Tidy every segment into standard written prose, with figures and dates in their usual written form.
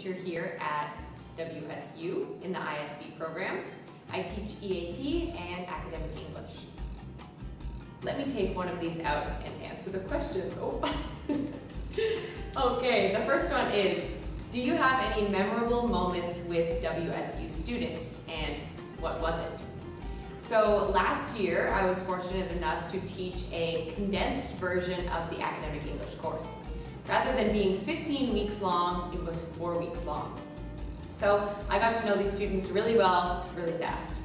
teacher here at WSU in the ISB program. I teach EAP and academic English. Let me take one of these out and answer the questions. Oh. Okay, the first one is, do you have any memorable moments with WSU students, and what was it? So last year, I was fortunate enough to teach a condensed version of the academic English course. Rather than being 15 weeks long, it was 4 weeks long. So I got to know these students really well, really fast.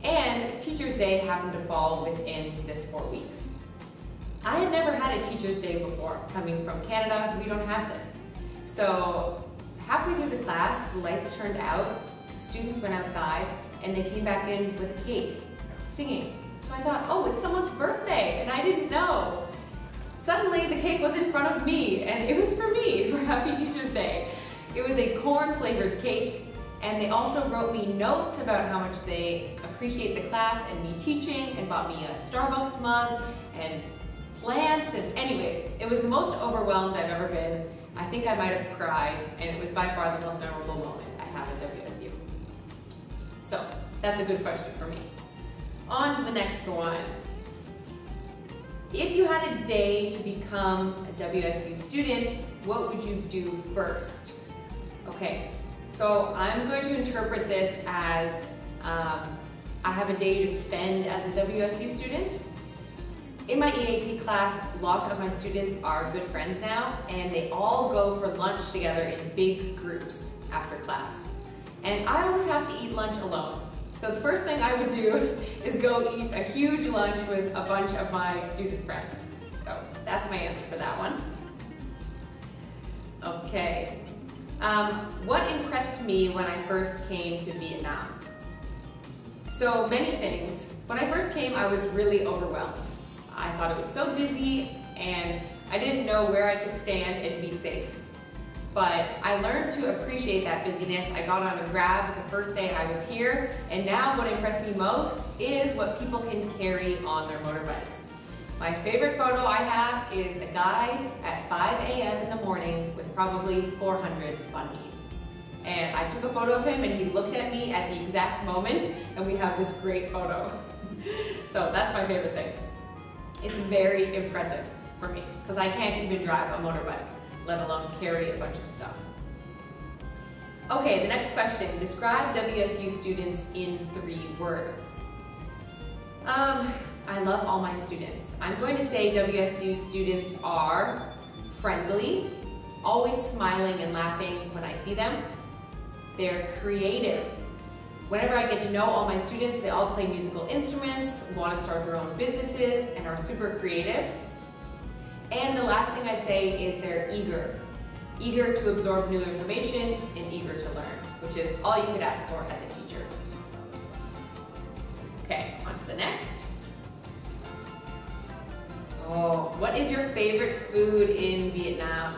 And Teacher's Day happened to fall within this 4 weeks. I had never had a Teacher's Day before. Coming from Canada, we don't have this. So halfway through the class, the lights turned out, the students went outside, and they came back in with a cake, singing. So I thought, oh, it's someone's birthday, and I didn't know. Suddenly, the cake was in front of me, and it was for me, for Happy Teacher's Day. It was a corn-flavored cake, and they also wrote me notes about how much they appreciate the class and me teaching, and bought me a Starbucks mug, and plants, and anyways, it was the most overwhelmed I've ever been. I think I might have cried, and it was by far the most memorable moment I had at WSU. So, that's a good question for me. On to the next one. If you had a day to become a WSU student, what would you do first? Okay, so I'm going to interpret this as I have a day to spend as a WSU student. In my EAP class, lots of my students are good friends now, and they all go for lunch together in big groups after class. And I always have to eat lunch alone. So the first thing I would do is go eat a huge lunch with a bunch of my student friends. So that's my answer for that one. Okay. What impressed me when I first came to Vietnam? So many things. When I first came, I was really overwhelmed. I thought it was so busy, and I didn't know where I could stand and be safe. But I learned to appreciate that busyness. I got on a Grab the first day I was here, and now what impressed me most is what people can carry on their motorbikes. My favorite photo I have is a guy at 5 a.m. in the morning with probably 400 bunnies. And I took a photo of him, and he looked at me at the exact moment, and we have this great photo. So that's my favorite thing. It's very impressive for me, because I can't even drive a motorbike, let alone carry a bunch of stuff. Okay, the next question. Describe WSU students in 3 words. I love all my students. I'm going to say WSU students are friendly, always smiling and laughing when I see them. They're creative. Whenever I get to know all my students, they all play musical instruments, want to start their own businesses, and are super creative. And the last thing I'd say is they're eager. Eager to absorb new information and eager to learn, which is all you could ask for as a teacher. Okay, on to the next. Oh, what is your favorite food in Vietnam?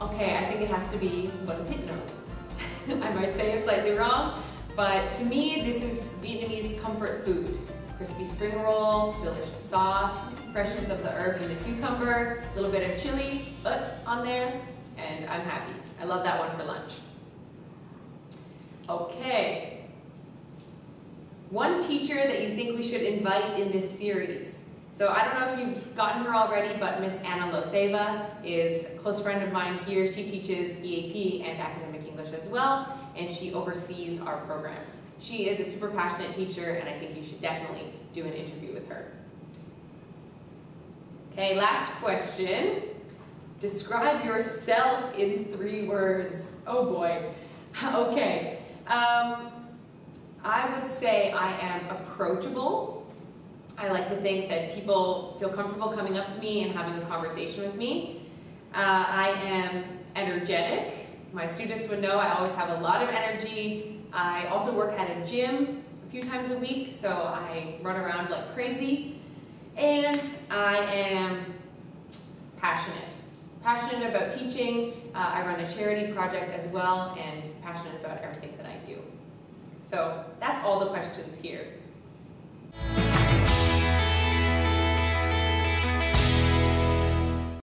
Okay, I think it has to be bun thịt nướng. I might say it slightly wrong, but to me, this is Vietnamese comfort food. Crispy spring roll, delicious sauce, freshness of the herbs and the cucumber, a little bit of chili on there, and I'm happy. I love that one for lunch. Okay. One teacher that you think we should invite in this series. So I don't know if you've gotten her already, but Miss Anna Loseva is a close friend of mine here. She teaches EAP and academic English as well, and she oversees our programs. She is a super passionate teacher, and I think you should definitely do an interview with her. Okay, last question. Describe yourself in 3 words. Oh boy. Okay. I would say I am approachable. I like to think that people feel comfortable coming up to me and having a conversation with me. I am energetic. My students would know I always have a lot of energy. I also work at a gym a few times a week, so I run around like crazy. And I am passionate. Passionate about teaching. I run a charity project as well, and passionate about everything that I do. So that's all the questions here.